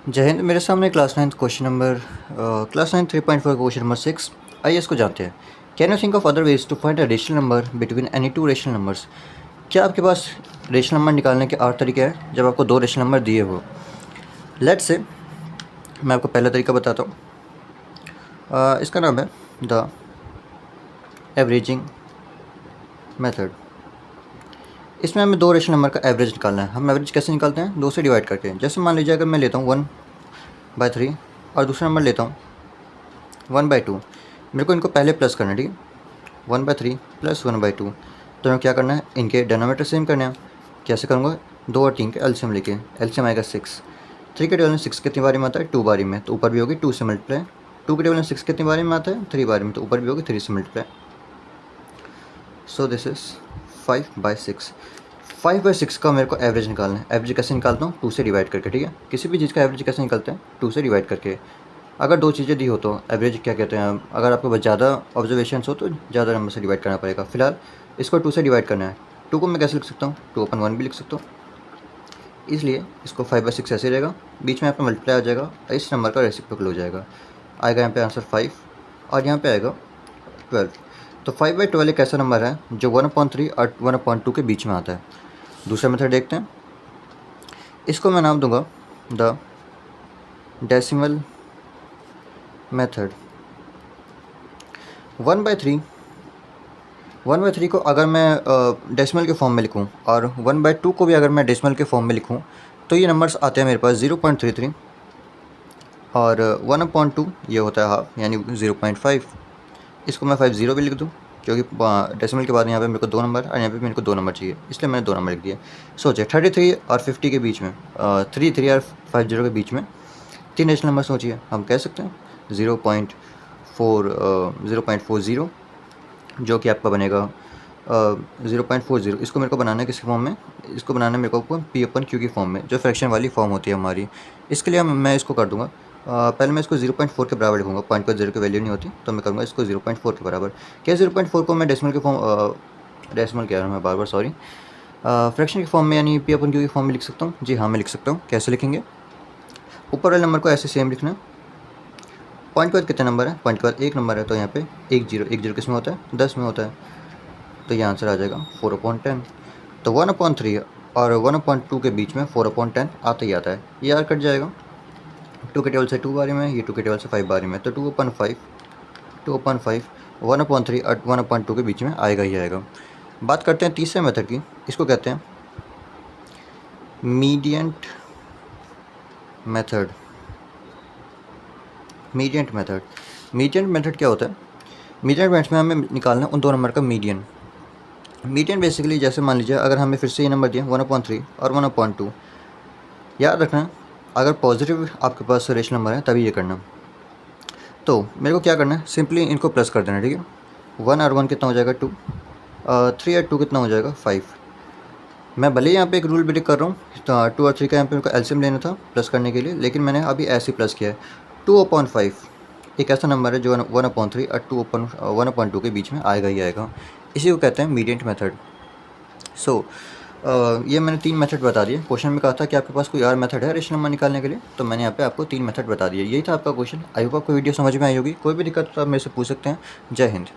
जय हिंद। मेरे सामने class ninth question number class nine 3.4 question number 6। आइए इसको जानते हैं। Can you think of other ways to find a rational number between any two rational numbers. क्या आपके पास रेशनल नंबर निकालने के 8 तरीके हैं जब आपको 2 रेशनल नंबर दिए हो। लेट्स से मैं आपको पहला तरीका बताता हूँ। इसका नाम है द एवरेजिंग मेथड। इसमें हमें 2 रेशनल नंबर का एवरेज निकालना है। हम एवरेज कैसे निकालते हैं? 2 से डिवाइड करके। जैसे मान लीजिए अगर मैं लेता हूँ 1/3 और दूसरा नंबर लेता हूँ 1/2। मेरे को इनको पहले प्लस करना है, ठीक है। 1/3 प्लस 1/2। तो हमें क्या करना है? इनके डिनोमिनेटर सेम करने हैं। कैसे करूँगा? 2 और 3 के एलसीएम लेके। एलसीएम आएगा 6। 3 के टेबल में 6 कितनी बारी में आता है? 2 बारी में, तो ऊपर भी होगी 2 से मल्टीप्लाई। 2 के टेबल में 6 कितनी बारी में आता है? 3 बारी में, तो ऊपर भी होगी 3 से मल्टीप्लाई। So this is 5/6। 5/6 का मेरे को एवरेज निकालना है। एवरेज कैसे निकालता हूँ? 2 से डिवाइड करके, ठीक है। किसी भी चीज़ का एवरेज कैसे निकलते हैं? 2 से डिवाइड करके। अगर 2 चीज़ें दी हो तो एवरेज क्या कहते हैं? अगर आपके पास ज़्यादा ऑब्जर्वेशंस हो तो ज़्यादा नंबर से डिवाइड करना पड़ेगा। फिलहाल इसको 2 से डिवाइड करना है। 2 को मैं कैसे लिख सकता हूँ? 2/1 भी लिख सकता हूँ। इसलिए इसको 5/6 ऐसे रहेगा, बीच में यहाँ पे मल्टीप्लाई आ जाएगा, इस नंबर का रेसिप्रोकल हो जाएगा। आएगा यहाँ पे आंसर 5 और यहाँ पे आएगा 12। तो 5/12 एक ऐसा नंबर है जो 1/3 और 1/2 के बीच में आता है। दूसरा मेथड देखते हैं। इसको मैं नाम दूंगा द डेसिमल मेथड। 1/3 को अगर मैं डेसिमल के फॉर्म में लिखूं और 1/2 को भी अगर मैं डेसिमल के फॉर्म में लिखूं तो ये नंबर्स आते हैं मेरे पास 0.33 और 1/2 ये होता है हाफ, यानी 0.5। इसको मैं 50 भी लिख दूं क्योंकि डेसिमल के बाद यहाँ पे मेरे को 2 नंबर और यहाँ पे मेरे को 2 नंबर चाहिए, इसलिए मैंने 2 नंबर लिख दिए। सोचिए 33 और 50 के बीच में 33 और 50 के बीच में 3 नेशनल नंबर सोचिए। हम कह सकते हैं 0.40 जो कि आपका बनेगा 0.40। इसको मेरे को बनाना है किस फॉर्म में? इसको बनाना है मेरे को P/Q की फॉर्म में, जो फ्रैक्शन वाली फॉर्म होती है हमारी। इसके लिए मैं इसको कर दूंगा, पहले मैं इसको 0.4 के बराबर लिखूँगा। पॉइंट पर 0 की वैल्यू नहीं होती, तो मैं करूँगा इसको 0.4 के बराबर। क्या 0.4 को मैं डेसिमल के फॉर्म डेसिमल कह रहा हूँ मैं बार बार, सॉरी, फ्रैक्शन की फॉर्म में यानी P/Q की फॉर्म में लिख सकता हूँ? जी हाँ, मैं लिख सकता हूँ। कैसे लिखेंगे? ऊपर वाले नंबर को ऐसे सेम लिखना है। पॉइंट के बाद कितने नंबर है? पॉइंट के बाद 1 नंबर है, तो यहाँ पे 1 0 किस में होता है? 10 में होता है, तो ये आंसर आ जाएगा 4/10। तो 1/3 और 1/2 के बीच में 4/10 आता ही आता है। ये यार कट जाएगा। 2 के टेबल से 2 बारी में, ये 2 के टेबल से 5 बारी में, तो 2/5 1/3 और 1/2 के बीच में आएगा ही आएगा। बात करते हैं तीसरे मेथड की। इसको कहते हैं मीडियंट मेथड। मीडियंट मेथड क्या होता है? मीडियंट मेथड में हमें निकालना है उन 2 नंबर का मीडियन। मीडियन बेसिकली जैसे मान लीजिए अगर हमें फिर से ये नंबर दिया 1/3 और 1/2, याद रखना अगर पॉजिटिव आपके पास रेशनल नंबर है तभी ये करना। तो मेरे को क्या करना है? सिंपली इनको प्लस कर देना, ठीक है। 1 और 1 कितना हो जाएगा? 2। 3 और 2 कितना हो जाएगा? 5। मैं भले ही यहाँ पे एक रूल ब्रेक कर रहा हूँ, तो 2 और 3 का यहाँ पे मेरे को एलसीएम लेना था प्लस करने के लिए, लेकिन मैंने अभी ऐसे ही प्लस किया है। 2/5 एक ऐसा नंबर है जो 1/3 और 1/2 के बीच में आएगा ही आएगा। इसी को कहते हैं मीडियंट मेथड। सो ये मैंने 3 मेथड बता दिए। क्वेश्चन में कहा था कि आपके पास कोई और मेथड है रेशनल नंबर निकालने के लिए, तो मैंने यहाँ पे आपको 3 मेथड बता दिए। यही था आपका क्वेश्चन। आई होप आपको वीडियो समझ में आई होगी। कोई भी दिक्कत तो आप मेरे से पूछ सकते हैं। जय हिंद।